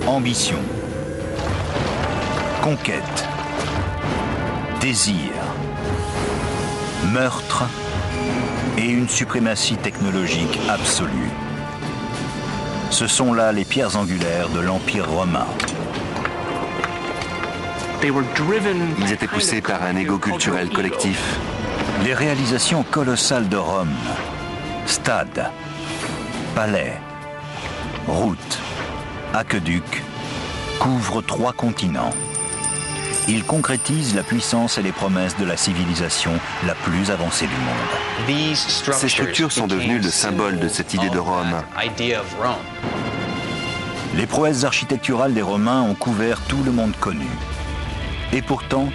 Ambition, conquête, désir, meurtre et une suprématie technologique absolue. Ce sont là les pierres angulaires de l'Empire romain. Ils étaient poussés par un ego culturel collectif. Les réalisations colossales de Rome, stades, palais, routes, aqueducs, couvrent 3 continents. Ils concrétisent la puissance et les promesses de la civilisation la plus avancée du monde. Ces structures sont devenues le symbole de cette idée de Rome. Les prouesses architecturales des Romains ont couvert tout le monde connu. Et pourtant,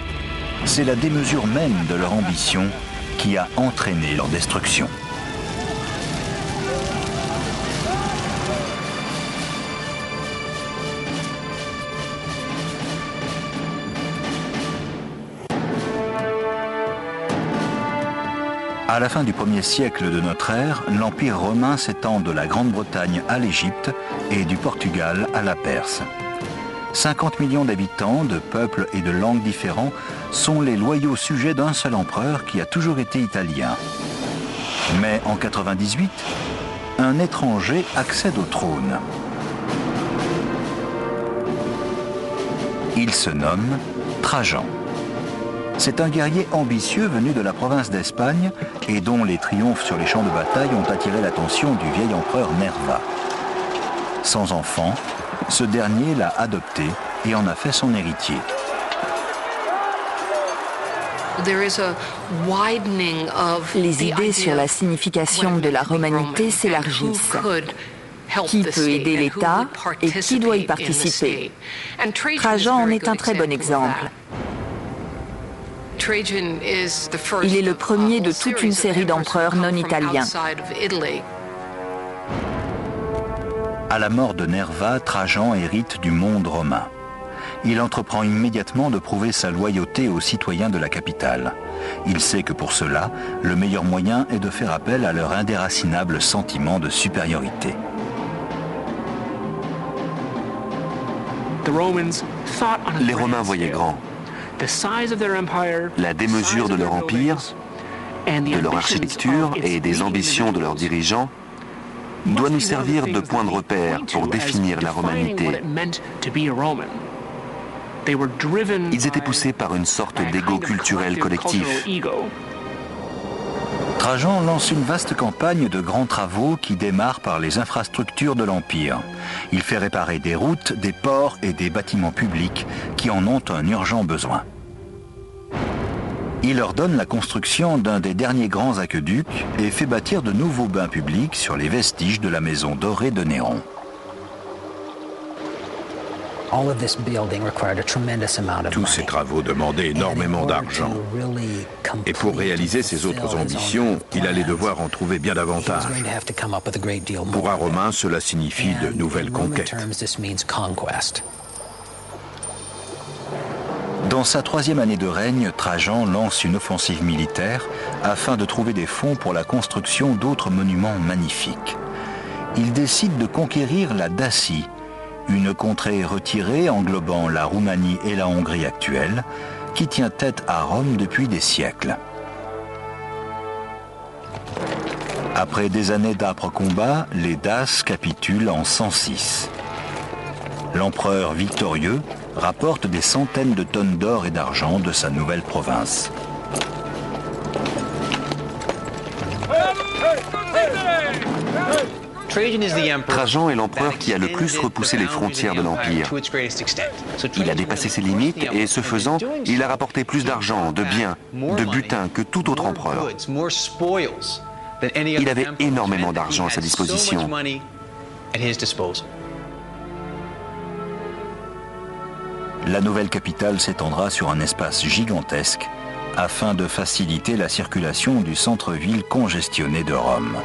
c'est la démesure même de leur ambition qui a entraîné leur destruction. À la fin du 1er siècle de notre ère, l'Empire romain s'étend de la Grande-Bretagne à l'Égypte et du Portugal à la Perse. 50 millions d'habitants, de peuples et de langues différents sont les loyaux sujets d'un seul empereur qui a toujours été italien. Mais en 98, un étranger accède au trône. Il se nomme Trajan. C'est un guerrier ambitieux venu de la province d'Espagne et dont les triomphes sur les champs de bataille ont attiré l'attention du vieil empereur Nerva. Sans enfant, ce dernier l'a adopté et en a fait son héritier. Les idées sur la signification de la romanité s'élargissent. Qui peut aider l'État et qui doit y participer? Trajan en est un très bon exemple. Il est le premier de toute une série d'empereurs non italiens. À la mort de Nerva, Trajan hérite du monde romain. Il entreprend immédiatement de prouver sa loyauté aux citoyens de la capitale. Il sait que pour cela, le meilleur moyen est de faire appel à leur indéracinable sentiment de supériorité. Les Romains voyaient grand. La démesure de leur empire, de leur architecture et des ambitions de leurs dirigeants doit nous servir de point de repère pour définir la romanité. Ils étaient poussés par une sorte d'ego culturel collectif. Trajan lance une vaste campagne de grands travaux qui démarre par les infrastructures de l'Empire. Il fait réparer des routes, des ports et des bâtiments publics qui en ont un urgent besoin. Il ordonne la construction d'un des derniers grands aqueducs et fait bâtir de nouveaux bains publics sur les vestiges de la maison dorée de Néron. Tous ces travaux demandaient énormément d'argent. Et pour réaliser ses autres ambitions, il allait devoir en trouver bien davantage. Pour un Romain, cela signifie de nouvelles conquêtes. Dans sa 3e année de règne, Trajan lance une offensive militaire afin de trouver des fonds pour la construction d'autres monuments magnifiques. Il décide de conquérir la Dacie, une contrée retirée englobant la Roumanie et la Hongrie actuelle, qui tient tête à Rome depuis des siècles. Après des années d'âpres combats, les Daces capitulent en 106. L'empereur victorieux rapporte des centaines de tonnes d'or et d'argent de sa nouvelle province. Trajan est l'empereur qui a le plus repoussé les frontières de l'Empire. Il a dépassé ses limites et, ce faisant, il a rapporté plus d'argent, de biens, de butin que tout autre empereur. Il avait énormément d'argent à sa disposition. La nouvelle capitale s'étendra sur un espace gigantesque afin de faciliter la circulation du centre-ville congestionné de Rome.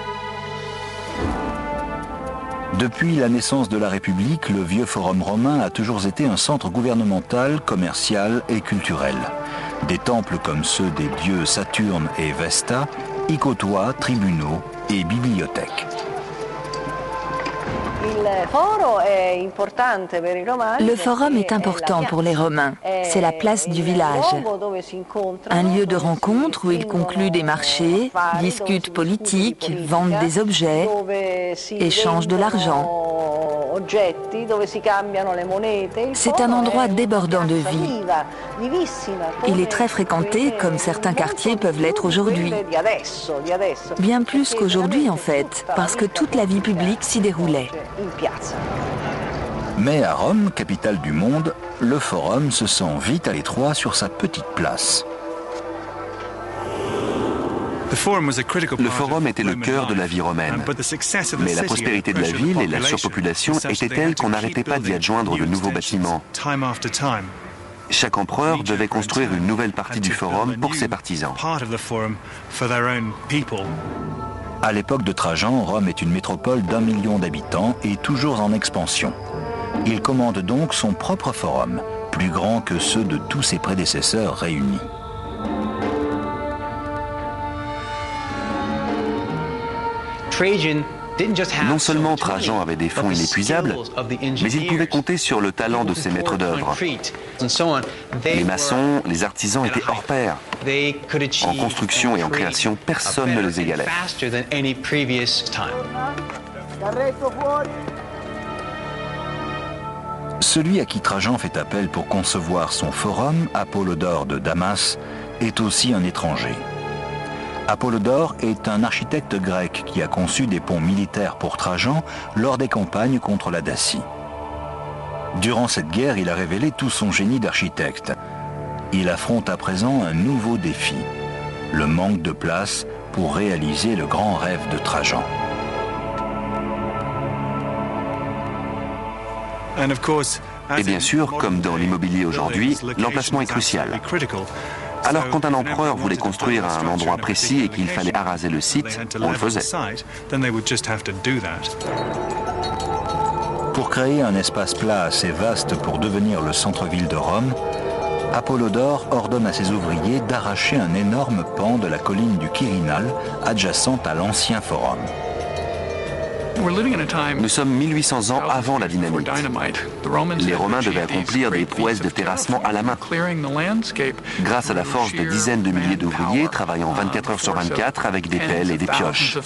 Depuis la naissance de la République, le vieux Forum romain a toujours été un centre gouvernemental, commercial et culturel. Des temples comme ceux des dieux Saturne et Vesta y côtoient tribunaux et bibliothèques. Le forum est important pour les Romains. C'est la place du village. Un lieu de rencontre où ils concluent des marchés, discutent politique, vendent des objets, échangent de l'argent. C'est un endroit débordant de vie. Il est très fréquenté, comme certains quartiers peuvent l'être aujourd'hui. Bien plus qu'aujourd'hui en fait, parce que toute la vie publique s'y déroulait. Mais à Rome, capitale du monde, le Forum se sent vite à l'étroit sur sa petite place. Le Forum était le cœur de la vie romaine. Mais la prospérité de la ville et la surpopulation étaient telles qu'on n'arrêtait pas d'y adjoindre de nouveaux bâtiments. Chaque empereur devait construire une nouvelle partie du Forum pour ses partisans. À l'époque de Trajan, Rome est une métropole d'1 million d'habitants et toujours en expansion. Il commande donc son propre forum, plus grand que ceux de tous ses prédécesseurs réunis. Non seulement Trajan avait des fonds inépuisables, mais il pouvait compter sur le talent de ses maîtres d'œuvre. Les maçons, les artisans étaient hors pair. En construction et en création, personne ne les égalait. Celui à qui Trajan fait appel pour concevoir son forum, Apollodore de Damas, est aussi un étranger. Apollodore est un architecte grec qui a conçu des ponts militaires pour Trajan lors des campagnes contre la Dacie. Durant cette guerre, il a révélé tout son génie d'architecte. Il affronte à présent un nouveau défi, le manque de place pour réaliser le grand rêve de Trajan. Et bien sûr, comme dans l'immobilier aujourd'hui, l'emplacement est crucial. Alors quand un empereur voulait construire à un endroit précis et qu'il fallait araser le site, on le faisait. Pour créer un espace plat assez vaste pour devenir le centre-ville de Rome, Apollodore ordonne à ses ouvriers d'arracher un énorme pan de la colline du Quirinal adjacente à l'ancien forum. Nous sommes 1800 ans avant la dynamite. Les Romains devaient accomplir des prouesses de terrassement à la main. Grâce à la force de dizaines de milliers d'ouvriers travaillant 24 heures sur 24 avec des pelles et des pioches.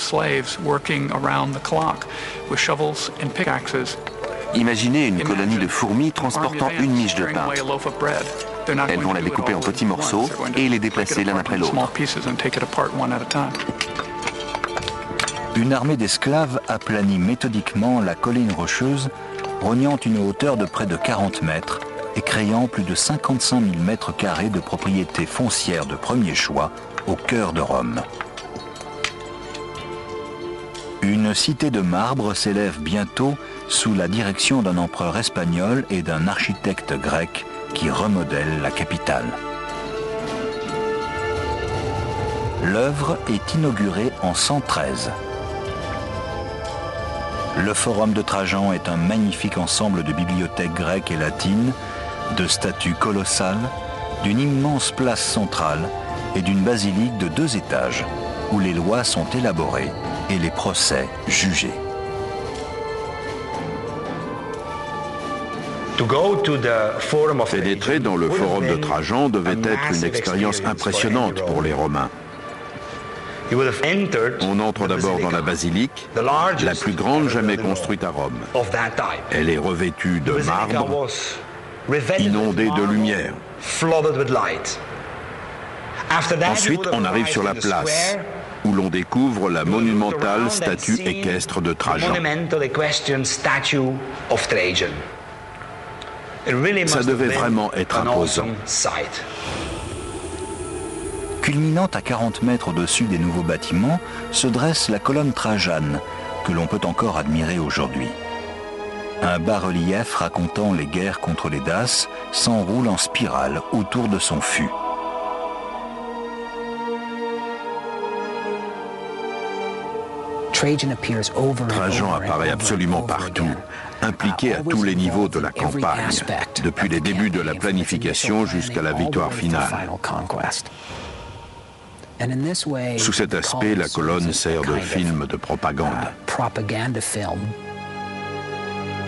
Imaginez une colonie de fourmis transportant une miche de pain. Elles vont la découper en petits morceaux et les déplacer l'un après l'autre. Une armée d'esclaves aplanit méthodiquement la colline rocheuse, rognant une hauteur de près de 40 mètres et créant plus de 55 000 mètres carrés de propriétés foncières de premier choix au cœur de Rome. Une cité de marbre s'élève bientôt sous la direction d'un empereur espagnol et d'un architecte grec qui remodèle la capitale. L'œuvre est inaugurée en 113. Le Forum de Trajan est un magnifique ensemble de bibliothèques grecques et latines, de statues colossales, d'une immense place centrale et d'une basilique de 2 étages, où les lois sont élaborées et les procès jugés. Pénétrer dans le Forum de Trajan devait être une expérience impressionnante pour les Romains. On entre d'abord dans la basilique, la plus grande jamais construite à Rome. Elle est revêtue de marbre, inondée de lumière. Ensuite, on arrive sur la place, où l'on découvre la monumentale statue équestre de Trajan. Ça devait vraiment être imposant. Culminant à 40 mètres au-dessus des nouveaux bâtiments, se dresse la colonne Trajane, que l'on peut encore admirer aujourd'hui. Un bas-relief racontant les guerres contre les Daces s'enroule en spirale autour de son fût. Trajan apparaît absolument partout, impliqué à tous les niveaux de la campagne, depuis les débuts de la planification jusqu'à la victoire finale. Sous cet aspect, la colonne sert de film de propagande.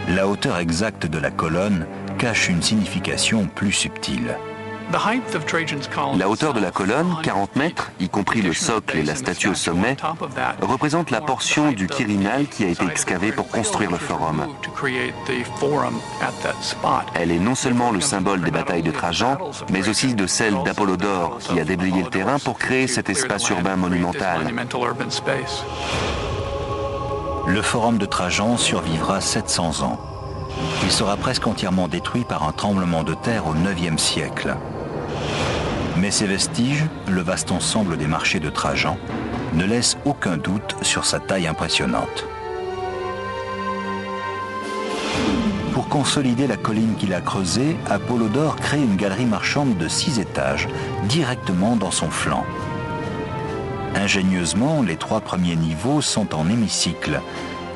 La hauteur exacte de la colonne cache une signification plus subtile. La hauteur de la colonne, 40 mètres, y compris le socle et la statue au sommet, représente la portion du Quirinal qui a été excavée pour construire le forum. Elle est non seulement le symbole des batailles de Trajan, mais aussi de celle d'Apollodore qui a déblayé le terrain pour créer cet espace urbain monumental. Le forum de Trajan survivra 700 ans. Il sera presque entièrement détruit par un tremblement de terre au IXe siècle. Mais ces vestiges, le vaste ensemble des marchés de Trajan, ne laissent aucun doute sur sa taille impressionnante. Pour consolider la colline qu'il a creusée, Apollodore crée une galerie marchande de 6 étages, directement dans son flanc. Ingénieusement, les 3 premiers niveaux sont en hémicycle,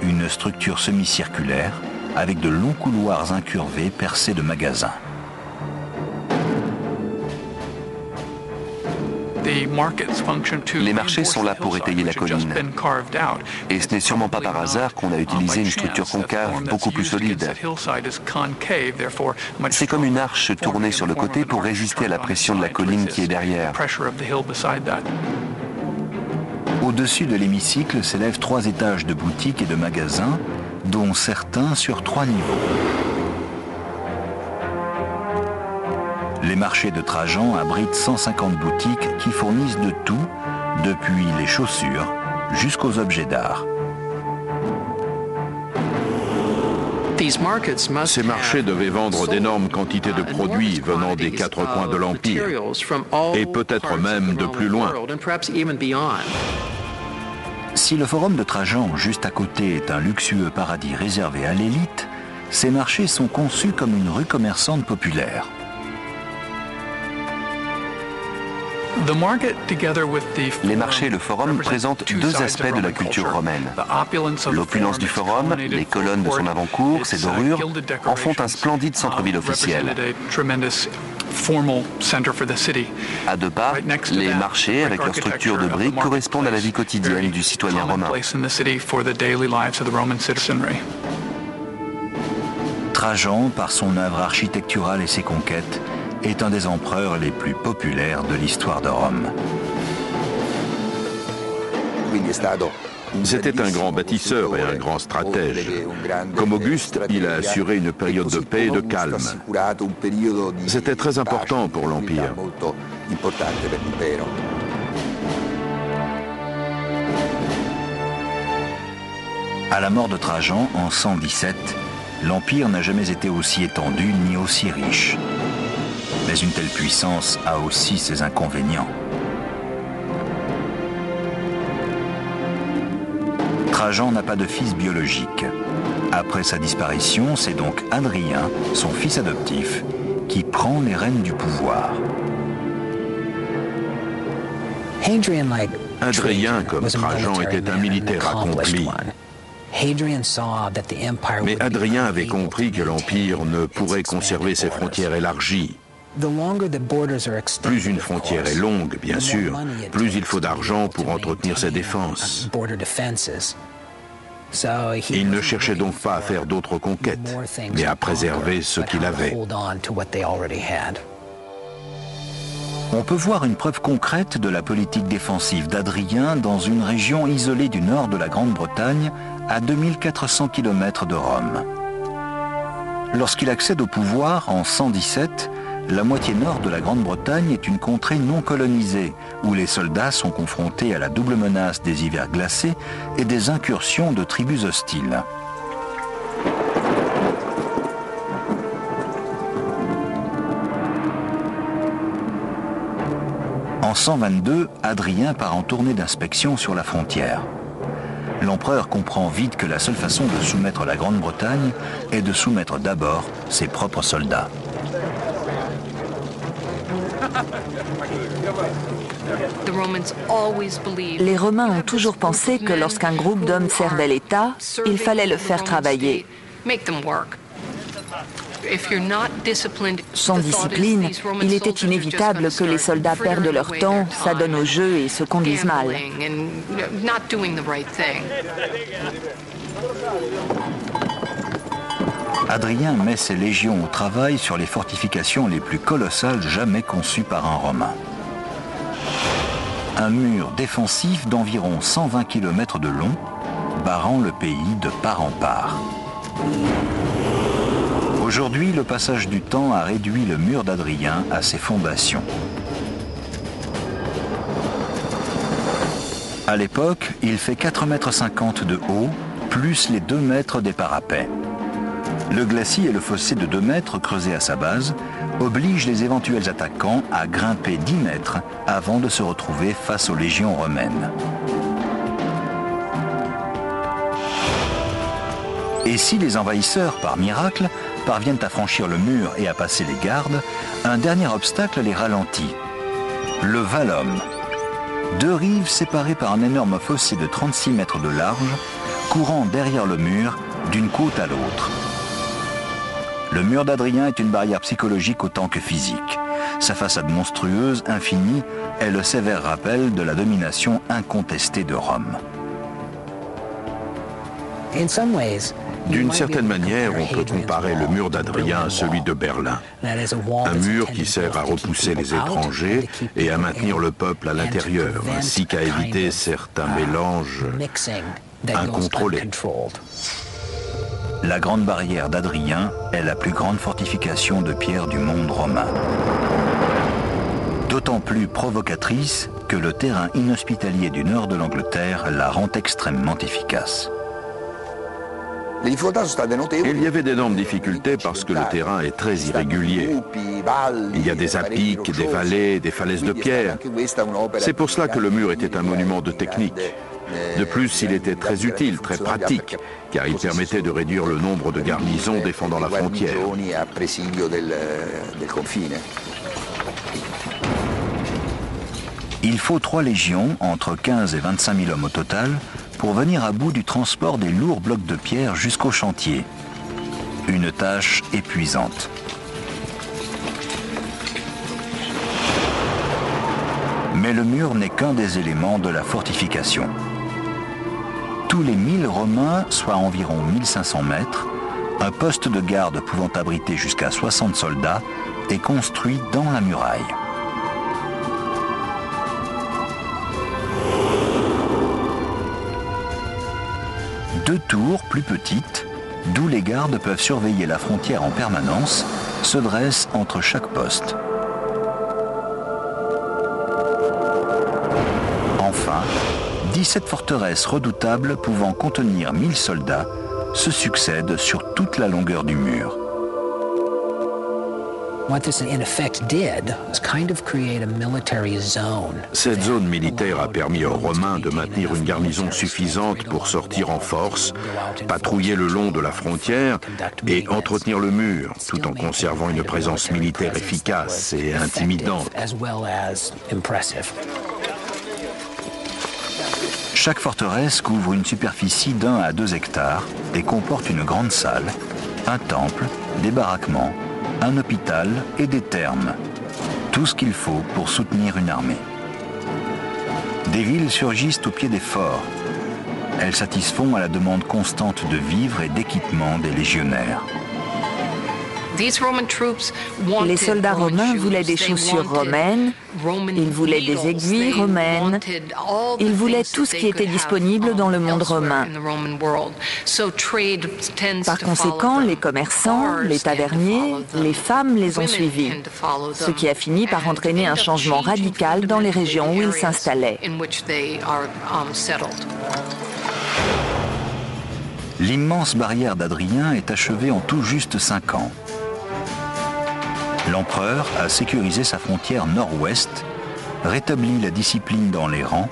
une structure semi-circulaire avec de longs couloirs incurvés percés de magasins. Les marchés sont là pour étayer la colline. Et ce n'est sûrement pas par hasard qu'on a utilisé une structure concave beaucoup plus solide. C'est comme une arche tournée sur le côté pour résister à la pression de la colline qui est derrière. Au-dessus de l'hémicycle s'élèvent 3 étages de boutiques et de magasins, dont certains sur 3 niveaux. Les marchés de Trajan abritent 150 boutiques qui fournissent de tout, depuis les chaussures jusqu'aux objets d'art. Ces marchés devaient vendre d'énormes quantités de produits venant des 4 coins de l'Empire, et peut-être même de plus loin. Si le forum de Trajan, juste à côté, est un luxueux paradis réservé à l'élite, ces marchés sont conçus comme une rue commerçante populaire. Les marchés et le forum présentent 2 aspects de la culture romaine. L'opulence du forum, les colonnes de son avant-cour, ses dorures, en font un splendide centre-ville officiel. À 2 pas, les marchés, avec leur structure de briques, correspondent à la vie quotidienne du citoyen romain. Trajan, par son œuvre architecturale et ses conquêtes, est un des empereurs les plus populaires de l'histoire de Rome. C'était un grand bâtisseur et un grand stratège. Comme Auguste, il a assuré une période de paix et de calme. C'était très important pour l'Empire. À la mort de Trajan, en 117, l'Empire n'a jamais été aussi étendu ni aussi riche. Mais une telle puissance a aussi ses inconvénients. Trajan n'a pas de fils biologique. Après sa disparition, c'est donc Hadrien, son fils adoptif, qui prend les rênes du pouvoir. Hadrien, comme Trajan, était un militaire accompli. Mais Hadrien avait compris que l'Empire ne pourrait conserver ses frontières élargies. Plus une frontière est longue, bien sûr, plus il faut d'argent pour entretenir ses défenses. Il ne cherchait donc pas à faire d'autres conquêtes, mais à préserver ce qu'il avait. On peut voir une preuve concrète de la politique défensive d'Hadrien dans une région isolée du nord de la Grande-Bretagne, à 2400 km de Rome. Lorsqu'il accède au pouvoir en 117, la moitié nord de la Grande-Bretagne est une contrée non colonisée, où les soldats sont confrontés à la double menace des hivers glacés et des incursions de tribus hostiles. En 122, Hadrien part en tournée d'inspection sur la frontière. L'empereur comprend vite que la seule façon de soumettre la Grande-Bretagne est de soumettre d'abord ses propres soldats. Les Romains ont toujours pensé que lorsqu'un groupe d'hommes servait l'État, il fallait le faire travailler. Sans discipline, il était inévitable que les soldats perdent leur temps, s'adonnent au jeu et se conduisent mal. Adrien met ses légions au travail sur les fortifications les plus colossales jamais conçues par un Romain. Un mur défensif d'environ 120 km de long, barrant le pays de part en part. Aujourd'hui, le passage du temps a réduit le mur d'Adrien à ses fondations. À l'époque, il fait 4,50 m de haut, plus les 2 mètres des parapets. Le glacis et le fossé de 2 mètres creusé à sa base obligent les éventuels attaquants à grimper 10 mètres avant de se retrouver face aux légions romaines. Et si les envahisseurs, par miracle, parviennent à franchir le mur et à passer les gardes, un dernier obstacle les ralentit. Le Vallum. 2 rives séparées par un énorme fossé de 36 mètres de large, courant derrière le mur d'une côte à l'autre. Le mur d'Adrien est une barrière psychologique autant que physique. Sa façade monstrueuse, infinie, est le sévère rappel de la domination incontestée de Rome. D'une certaine manière, on peut comparer le mur d'Adrien à celui de Berlin. Un mur qui sert à repousser les étrangers et à maintenir le peuple à l'intérieur, ainsi qu'à éviter certains mélanges incontrôlés. La grande barrière d'Adrien est la plus grande fortification de pierre du monde romain. D'autant plus provocatrice que le terrain inhospitalier du nord de l'Angleterre la rend extrêmement efficace. Il y avait d'énormes difficultés parce que le terrain est très irrégulier. Il y a des apics, des vallées, des falaises de pierre. C'est pour cela que le mur était un monument de technique. De plus, il était très utile, très pratique, car il permettait de réduire le nombre de garnisons défendant la frontière. Il faut 3 légions, entre 15 et 25 000 hommes au total, pour venir à bout du transport des lourds blocs de pierre jusqu'au chantier. Une tâche épuisante. Mais le mur n'est qu'un des éléments de la fortification. Tous les 1000 Romains, soit environ 1500 mètres, un poste de garde pouvant abriter jusqu'à 60 soldats est construit dans la muraille. Deux tours plus petites, d'où les gardes peuvent surveiller la frontière en permanence, se dressent entre chaque poste. Enfin, 17 forteresses redoutables pouvant contenir 1000 soldats se succèdent sur toute la longueur du mur. Cette zone militaire a permis aux Romains de maintenir une garnison suffisante pour sortir en force, patrouiller le long de la frontière et entretenir le mur, tout en conservant une présence militaire efficace et intimidante. Chaque forteresse couvre une superficie d'1 à 2 hectares et comporte une grande salle, un temple, des baraquements, un hôpital et des thermes. Tout ce qu'il faut pour soutenir une armée. Des villes surgissent au pied des forts. Elles satisfont à la demande constante de vivres et d'équipements des légionnaires. Les soldats romains voulaient des chaussures romaines, ils voulaient des aiguilles romaines, ils voulaient tout ce qui était disponible dans le monde romain. Par conséquent, les commerçants, les taverniers, les femmes les ont suivis, ce qui a fini par entraîner un changement radical dans les régions où ils s'installaient. L'immense barrière d'Adrien est achevée en tout juste 5 ans. L'empereur a sécurisé sa frontière nord-ouest, rétabli la discipline dans les rangs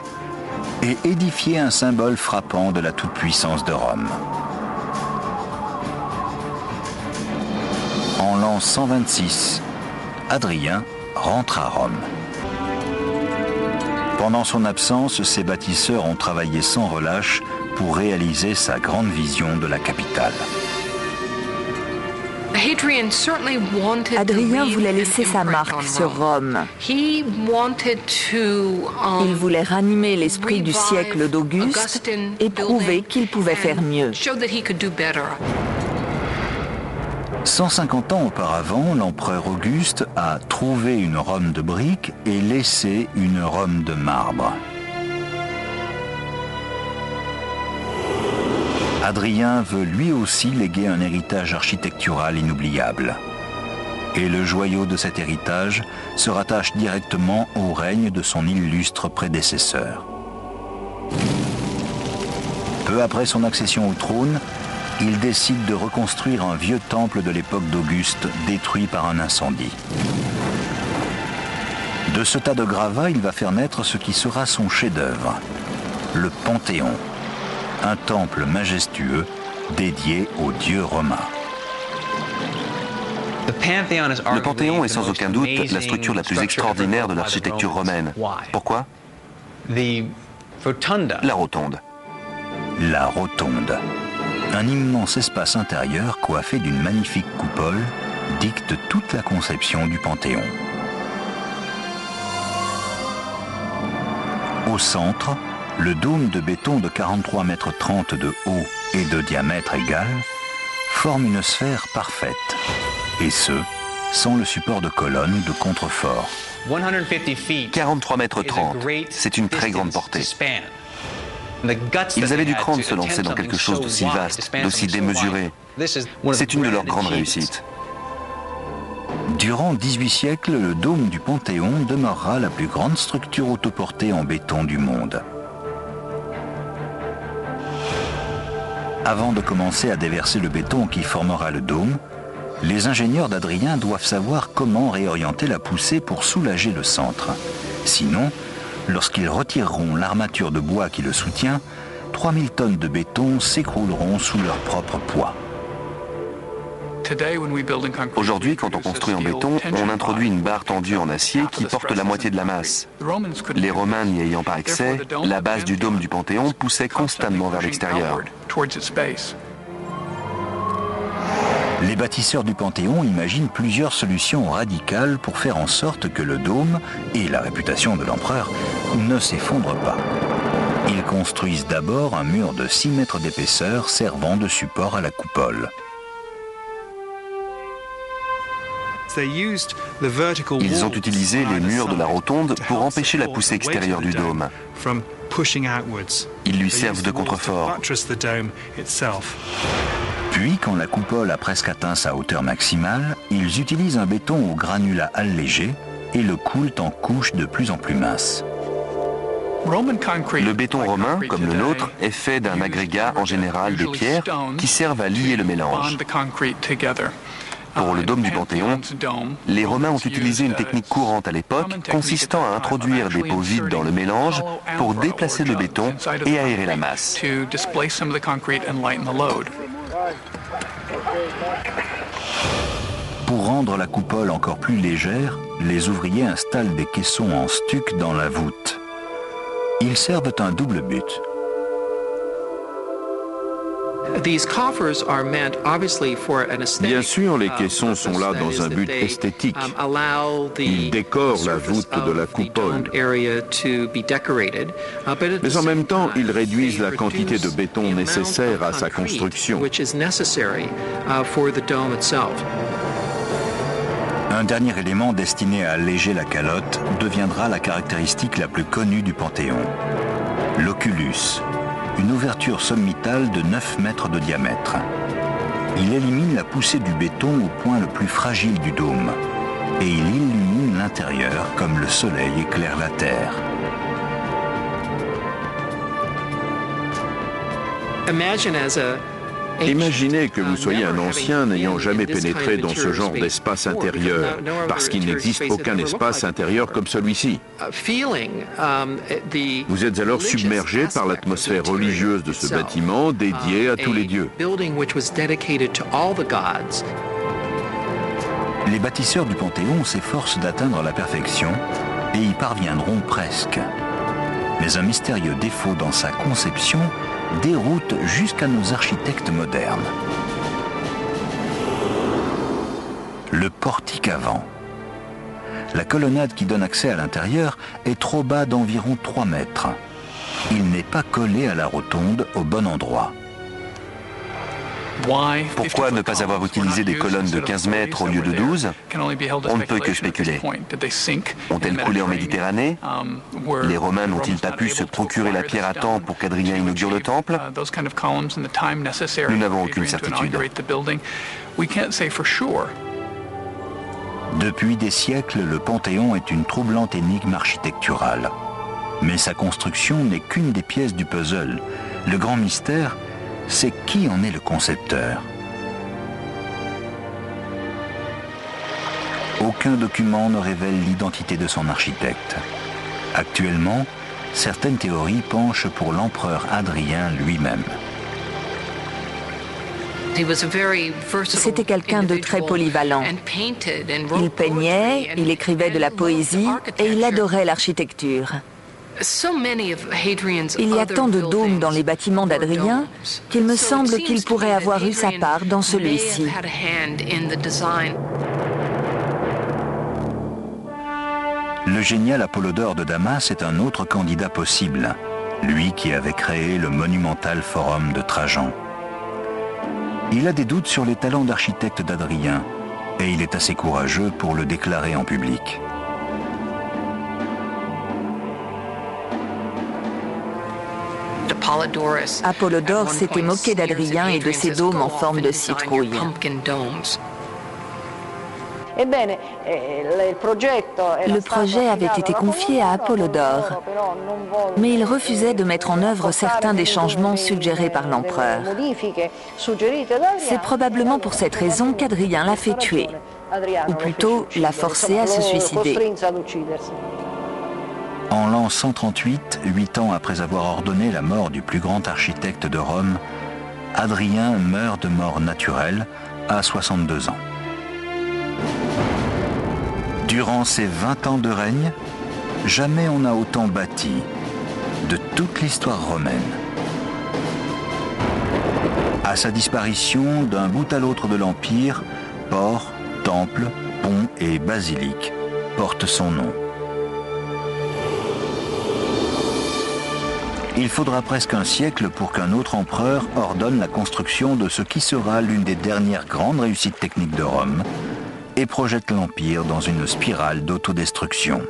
et édifié un symbole frappant de la toute-puissance de Rome. En l'an 126, Adrien rentre à Rome. Pendant son absence, ses bâtisseurs ont travaillé sans relâche pour réaliser sa grande vision de la capitale. Adrien voulait laisser sa marque sur Rome. Il voulait ranimer l'esprit du siècle d'Auguste et prouver qu'il pouvait faire mieux. 150 ans auparavant, l'empereur Auguste a trouvé une Rome de briques et laissé une Rome de marbre. Hadrien veut lui aussi léguer un héritage architectural inoubliable. Et le joyau de cet héritage se rattache directement au règne de son illustre prédécesseur. Peu après son accession au trône, il décide de reconstruire un vieux temple de l'époque d'Auguste, détruit par un incendie. De ce tas de gravats, il va faire naître ce qui sera son chef-d'œuvre, le Panthéon, un temple majestueux dédié aux dieux romains. Le Panthéon est sans aucun doute la structure la plus extraordinaire de l'architecture romaine. Pourquoi? La rotonde. La rotonde. Un immense espace intérieur coiffé d'une magnifique coupole dicte toute la conception du Panthéon. Au centre, le dôme de béton de 43,30 mètres de haut et de diamètre égal forme une sphère parfaite, et ce, sans le support de colonnes de contrefort. 43,30 mètres, c'est une très grande portée. Ils avaient du cran de se lancer dans quelque chose d'aussi vaste, d'aussi démesuré. C'est une de leurs grandes réussites. Durant 18 siècles, le dôme du Panthéon demeurera la plus grande structure autoportée en béton du monde. Avant de commencer à déverser le béton qui formera le dôme, les ingénieurs d'Hadrien doivent savoir comment réorienter la poussée pour soulager le centre. Sinon, lorsqu'ils retireront l'armature de bois qui le soutient, 3000 tonnes de béton s'écrouleront sous leur propre poids. Aujourd'hui, quand on construit en béton, on introduit une barre tendue en acier qui porte la moitié de la masse. Les Romains n'y ayant pas accès, la base du dôme du Panthéon poussait constamment vers l'extérieur. Les bâtisseurs du Panthéon imaginent plusieurs solutions radicales pour faire en sorte que le dôme et la réputation de l'empereur ne s'effondrent pas. Ils construisent d'abord un mur de 6 mètres d'épaisseur servant de support à la coupole. Ils ont utilisé les murs de la rotonde pour empêcher la poussée extérieure du dôme. Ils lui servent de contrefort. Puis, quand la coupole a presque atteint sa hauteur maximale, ils utilisent un béton au granulat allégé et le coulent en couches de plus en plus minces. Le béton romain, comme le nôtre, est fait d'un agrégat en général de pierres qui servent à lier le mélange. Pour le dôme du Panthéon, les Romains ont utilisé une technique courante à l'époque consistant à introduire des pots vides dans le mélange pour déplacer le béton et aérer la masse. Pour rendre la coupole encore plus légère, les ouvriers installent des caissons en stuc dans la voûte. Ils servent un double but. Bien sûr, les caissons sont là dans un but esthétique. Ils décorent la voûte de la coupole. Mais en même temps, ils réduisent la quantité de béton nécessaire à sa construction. Un dernier élément destiné à alléger la calotte deviendra la caractéristique la plus connue du Panthéon, l'oculus, une ouverture sommitale de 9 mètres de diamètre. Il élimine la poussée du béton au point le plus fragile du dôme et il illumine l'intérieur comme le soleil éclaire la terre. Imaginez que vous soyez un ancien n'ayant jamais pénétré dans ce genre d'espace intérieur, parce qu'il n'existe aucun espace intérieur comme celui-ci. Vous êtes alors submergé par l'atmosphère religieuse de ce bâtiment dédié à tous les dieux. Les bâtisseurs du Panthéon s'efforcent d'atteindre la perfection et y parviendront presque. Mais un mystérieux défaut dans sa conception déroute jusqu'à nos architectes modernes. Le portique avant. La colonnade qui donne accès à l'intérieur est trop bas d'environ 3 mètres. Il n'est pas collé à la rotonde au bon endroit. Pourquoi ne pas avoir utilisé des colonnes de 15 mètres au lieu de 12? On ne peut que spéculer. Ont-elles coulé en Méditerranée? Les Romains n'ont-ils pas pu se procurer la pierre à temps pour qu'Adrien inaugure le temple? Nous n'avons aucune certitude. Depuis des siècles, le Panthéon est une troublante énigme architecturale. Mais sa construction n'est qu'une des pièces du puzzle. Le grand mystère, c'est qui en est le concepteur. Aucun document ne révèle l'identité de son architecte. Actuellement, certaines théories penchent pour l'empereur Hadrien lui-même. C'était quelqu'un de très polyvalent. Il peignait, il écrivait de la poésie et il adorait l'architecture. Il y a tant de dômes dans les bâtiments d'Hadrien qu'il me semble qu'il pourrait avoir eu sa part dans celui-ci. Le génial Apollodore de Damas est un autre candidat possible, lui qui avait créé le monumental forum de Trajan. Il a des doutes sur les talents d'architecte d'Hadrien et il est assez courageux pour le déclarer en public. Apollodore s'était moqué d'Hadrien et de ses dômes en forme de citrouille. Le projet avait été confié à Apollodore, mais il refusait de mettre en œuvre certains des changements suggérés par l'empereur. C'est probablement pour cette raison qu'Hadrien l'a fait tuer, ou plutôt l'a forcé à se suicider. En l'an 138, 8 ans après avoir ordonné la mort du plus grand architecte de Rome, Hadrien meurt de mort naturelle à 62 ans. Durant ces 20 ans de règne, jamais on n'a autant bâti de toute l'histoire romaine. À sa disparition, d'un bout à l'autre de l'Empire, ports, temples, ponts et basiliques portent son nom. Il faudra presque un siècle pour qu'un autre empereur ordonne la construction de ce qui sera l'une des dernières grandes réussites techniques de Rome et projette l'Empire dans une spirale d'autodestruction.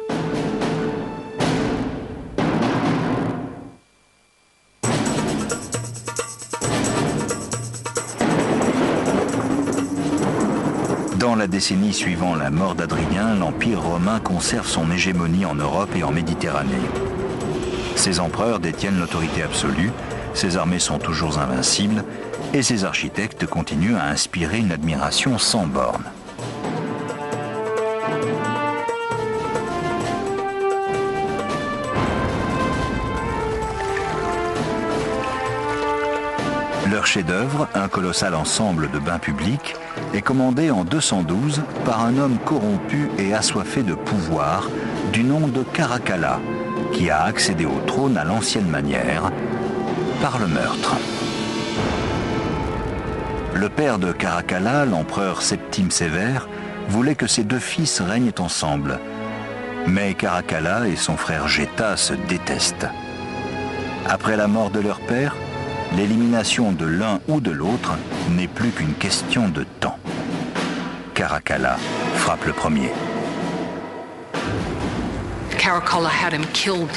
Dans la décennie suivant la mort d'Hadrien, l'Empire romain conserve son hégémonie en Europe et en Méditerranée. Ses empereurs détiennent l'autorité absolue, ses armées sont toujours invincibles et ses architectes continuent à inspirer une admiration sans borne. Leur chef-d'œuvre, un colossal ensemble de bains publics, est commandé en 212 par un homme corrompu et assoiffé de pouvoir du nom de Caracalla, qui a accédé au trône à l'ancienne manière, par le meurtre. Le père de Caracalla, l'empereur Septime Sévère, voulait que ses deux fils règnent ensemble. Mais Caracalla et son frère Geta se détestent. Après la mort de leur père, l'élimination de l'un ou de l'autre n'est plus qu'une question de temps. Caracalla frappe le premier.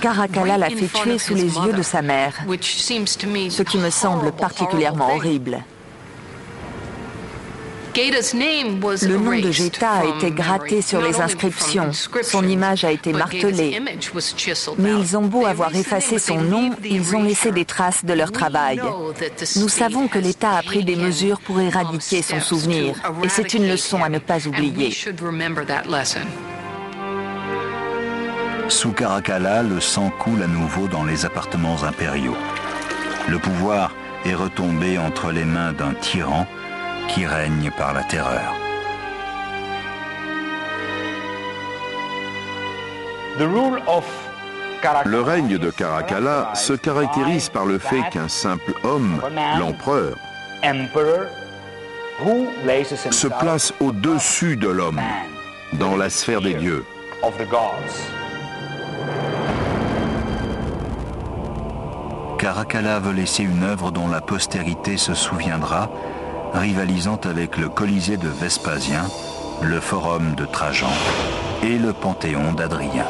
Caracalla l'a fait tuer sous les yeux de sa mère, ce qui me semble particulièrement horrible. Le nom de Geta a été gratté sur les inscriptions, son image a été martelée, mais ils ont beau avoir effacé son nom, ils ont laissé des traces de leur travail. Nous savons que l'État a pris des mesures pour éradiquer son souvenir, et c'est une leçon à ne pas oublier. Sous Caracalla, le sang coule à nouveau dans les appartements impériaux. Le pouvoir est retombé entre les mains d'un tyran qui règne par la terreur. Le règne de Caracalla se caractérise par le fait qu'un simple homme, l'empereur, se place au-dessus de l'homme, dans la sphère des dieux. Caracalla veut laisser une œuvre dont la postérité se souviendra rivalisant avec le Colisée de Vespasien, le Forum de Trajan et le Panthéon d'Adrien.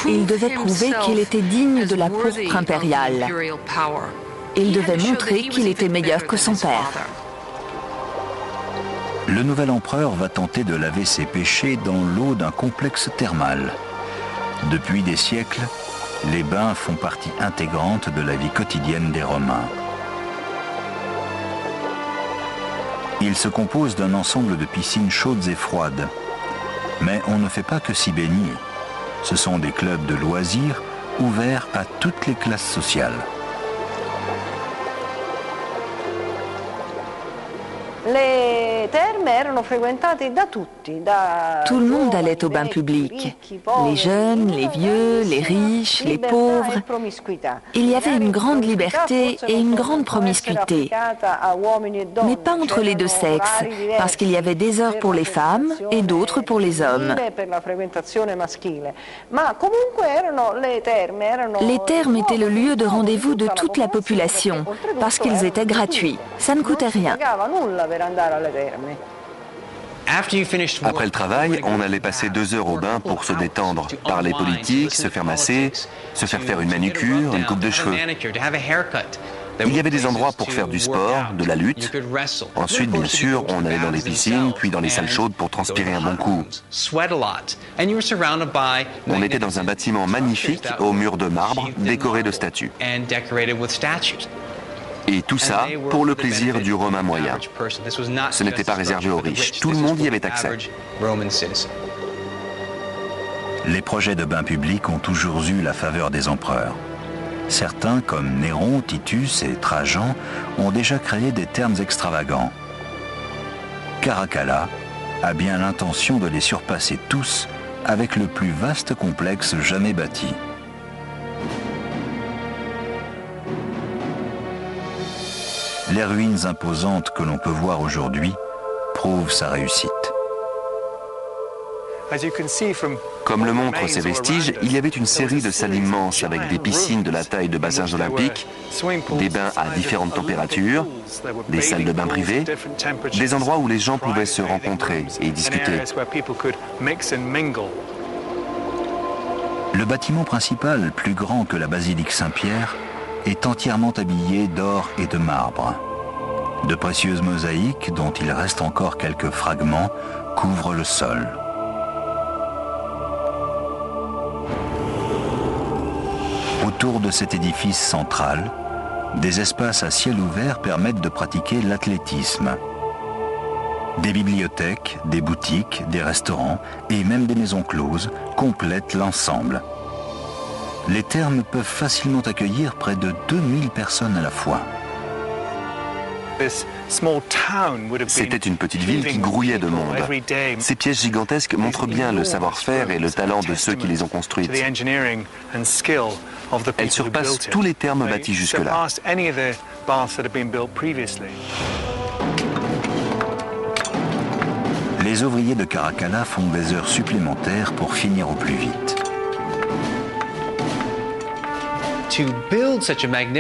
Il devait prouver qu'il était digne de la pourpre impériale. Il devait montrer qu'il était meilleur que son père. Le nouvel empereur va tenter de laver ses péchés dans l'eau d'un complexe thermal. Depuis des siècles, les bains font partie intégrante de la vie quotidienne des Romains. Ils se composent d'un ensemble de piscines chaudes et froides. Mais on ne fait pas que s'y baigner. Ce sont des clubs de loisirs ouverts à toutes les classes sociales. Tout le monde allait au bain public. Les jeunes, les vieux, les riches, les pauvres. Il y avait une grande liberté et une grande promiscuité. Mais pas entre les deux sexes, parce qu'il y avait des heures pour les femmes et d'autres pour les hommes. Les thermes étaient le lieu de rendez-vous de toute la population, parce qu'ils étaient gratuits. Ça ne coûtait rien. Après le travail, on allait passer 2 heures au bain pour se détendre, parler politique, se faire masser, se faire une manucure, une coupe de cheveux. Il y avait des endroits pour faire du sport, de la lutte. Ensuite, bien sûr, on allait dans les piscines, puis dans les salles chaudes pour transpirer un bon coup. On était dans un bâtiment magnifique, aux murs de marbre, décoré de statues. Et tout ça pour le plaisir du Romain moyen. Ce n'était pas réservé aux riches, tout le monde y avait accès. Les projets de bains publics ont toujours eu la faveur des empereurs. Certains, comme Néron, Titus et Trajan, ont déjà créé des thermes extravagants. Caracalla a bien l'intention de les surpasser tous avec le plus vaste complexe jamais bâti. Les ruines imposantes que l'on peut voir aujourd'hui prouvent sa réussite. Comme le montrent ces vestiges, il y avait une série de salles immenses avec des piscines de la taille de bassins olympiques, des bains à différentes températures, des salles de bains privées, des endroits où les gens pouvaient se rencontrer et discuter. Le bâtiment principal, plus grand que la basilique Saint-Pierre, est entièrement habillé d'or et de marbre. De précieuses mosaïques, dont il reste encore quelques fragments, couvrent le sol. Autour de cet édifice central, des espaces à ciel ouvert permettent de pratiquer l'athlétisme. Des bibliothèques, des boutiques, des restaurants et même des maisons closes complètent l'ensemble. Les thermes peuvent facilement accueillir près de 2000 personnes à la fois. C'était une petite ville qui grouillait de monde. Ces pièces gigantesques montrent bien le savoir-faire et le talent de ceux qui les ont construites. Elles surpassent tous les thermes bâtis jusque-là. Les ouvriers de Caracalla font des heures supplémentaires pour finir au plus vite.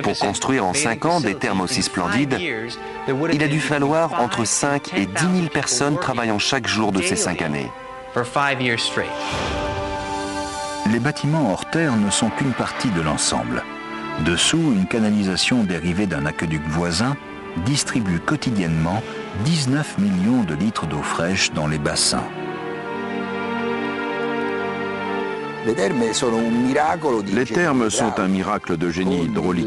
Pour construire en 5 ans des thermes aussi splendides, il a dû falloir entre 5 et 10 000 personnes travaillant chaque jour de ces 5 années. Les bâtiments hors terre ne sont qu'une partie de l'ensemble. Dessous, une canalisation dérivée d'un aqueduc voisin distribue quotidiennement 19 millions de litres d'eau fraîche dans les bassins. Les thermes sont un miracle de génie hydraulique.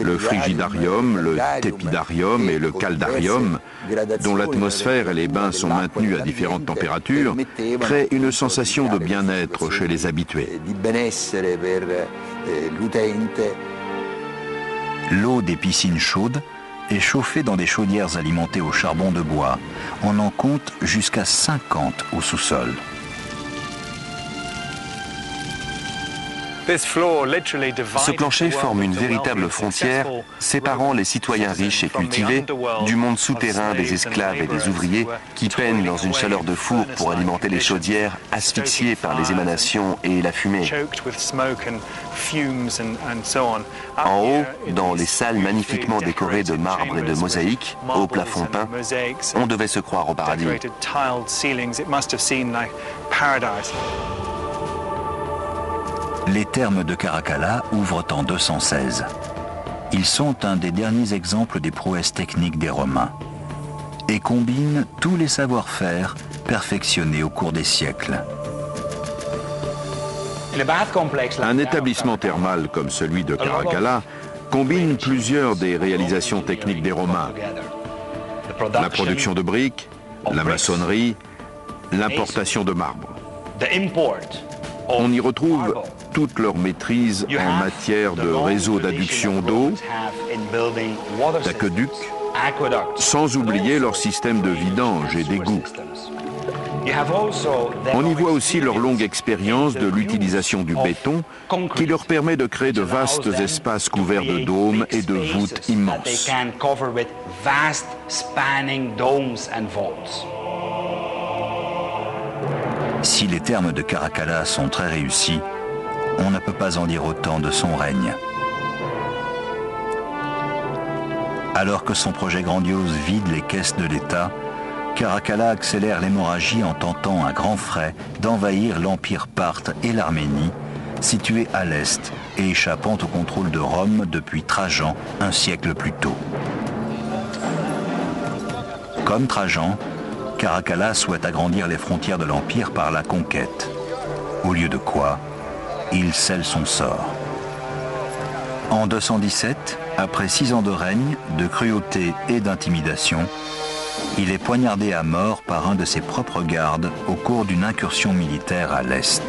Le frigidarium, le tepidarium et le caldarium, dont l'atmosphère et les bains sont maintenus à différentes températures, créent une sensation de bien-être chez les habitués. L'eau des piscines chaudes est chauffée dans des chaudières alimentées au charbon de bois. On en compte jusqu'à 50 au sous-sol. Ce plancher forme une véritable frontière séparant les citoyens riches et cultivés du monde souterrain des esclaves et des ouvriers qui peinent dans une chaleur de four pour alimenter les chaudières, asphyxiés par les émanations et la fumée. En haut, dans les salles magnifiquement décorées de marbre et de mosaïques, au plafond peint, on devait se croire au paradis. Les thermes de Caracalla ouvrent en 216. Ils sont un des derniers exemples des prouesses techniques des Romains et combinent tous les savoir-faire perfectionnés au cours des siècles. Un établissement thermal comme celui de Caracalla combine plusieurs des réalisations techniques des Romains. La production de briques, la maçonnerie, l'importation de marbre. On y retrouve toute leur maîtrise en matière de réseau d'adduction d'eau, d'aqueducs, sans oublier leur système de vidange et d'égout. On y voit aussi leur longue expérience de l'utilisation du béton qui leur permet de créer de vastes espaces couverts de dômes et de voûtes immenses. Si les thermes de Caracalla sont très réussis, on ne peut pas en dire autant de son règne. Alors que son projet grandiose vide les caisses de l'État, Caracalla accélère l'hémorragie en tentant à grands frais d'envahir l'Empire parthe et l'Arménie, situés à l'est et échappant au contrôle de Rome depuis Trajan, un siècle plus tôt. Comme Trajan, Caracalla souhaite agrandir les frontières de l'Empire par la conquête, au lieu de quoi il scelle son sort. En 217, après 6 ans de règne, de cruauté et d'intimidation, il est poignardé à mort par un de ses propres gardes au cours d'une incursion militaire à l'est.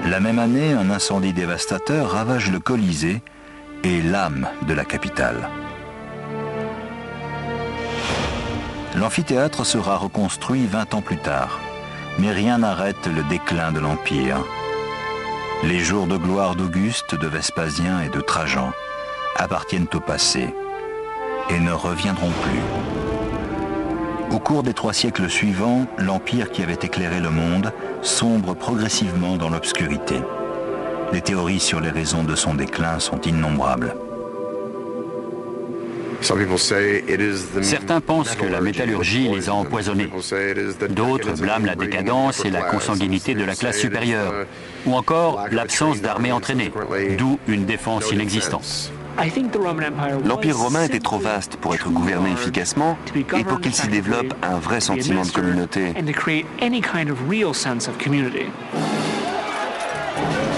La même année, un incendie dévastateur ravage le Colisée et l'âme de la capitale. L'amphithéâtre sera reconstruit 20 ans plus tard, mais rien n'arrête le déclin de l'Empire. Les jours de gloire d'Auguste, de Vespasien et de Trajan appartiennent au passé et ne reviendront plus. Au cours des 3 siècles suivants, l'Empire qui avait éclairé le monde sombre progressivement dans l'obscurité. Les théories sur les raisons de son déclin sont innombrables. Certains pensent que la métallurgie les a empoisonnés. D'autres blâment la décadence et la consanguinité de la classe supérieure, ou encore l'absence d'armées entraînées, d'où une défense inexistante. L'Empire romain était trop vaste pour être gouverné efficacement et pour qu'il s'y développe un vrai sentiment de communauté.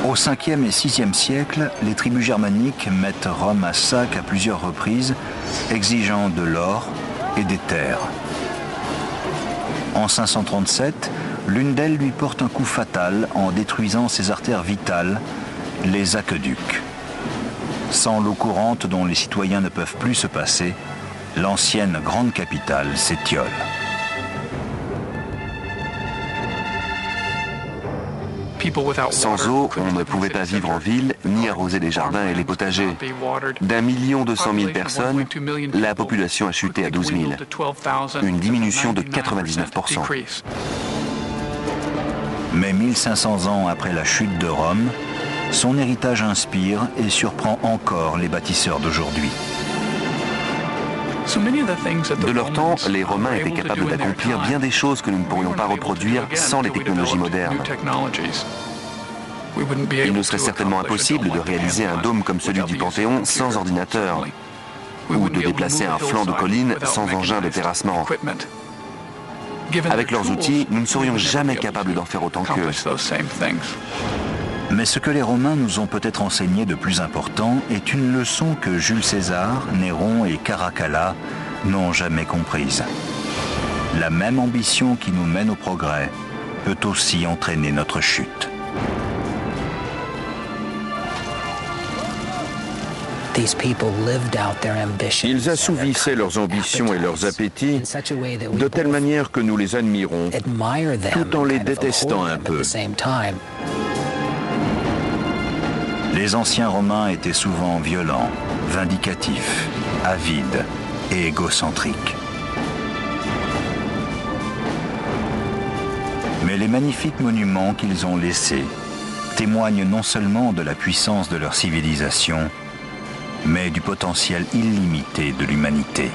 Au 5e et 6e siècle, les tribus germaniques mettent Rome à sac à plusieurs reprises, exigeant de l'or et des terres. En 537, l'une d'elles lui porte un coup fatal en détruisant ses artères vitales, les aqueducs. Sans l'eau courante dont les citoyens ne peuvent plus se passer, l'ancienne grande capitale s'étiole. Sans eau, on ne pouvait pas vivre en ville ni arroser les jardins et les potagers. d'1 200 000 personnes, la population a chuté à 12 000, une diminution de 99%. Mais 1500 ans après la chute de Rome, son héritage inspire et surprend encore les bâtisseurs d'aujourd'hui. De leur temps, les Romains étaient capables d'accomplir bien des choses que nous ne pourrions pas reproduire sans les technologies modernes. Il nous serait certainement impossible de réaliser un dôme comme celui du Panthéon sans ordinateur, ou de déplacer un flanc de colline sans engin de terrassement. Avec leurs outils, nous ne serions jamais capables d'en faire autant qu'eux. Mais ce que les Romains nous ont peut-être enseigné de plus important est une leçon que Jules César, Néron et Caracalla n'ont jamais comprise. La même ambition qui nous mène au progrès peut aussi entraîner notre chute. Ils assouvissaient leurs ambitions et leurs appétits de telle manière que nous les admirons, tout en les détestant un peu. Les anciens Romains étaient souvent violents, vindicatifs, avides et égocentriques. Mais les magnifiques monuments qu'ils ont laissés témoignent non seulement de la puissance de leur civilisation, mais du potentiel illimité de l'humanité.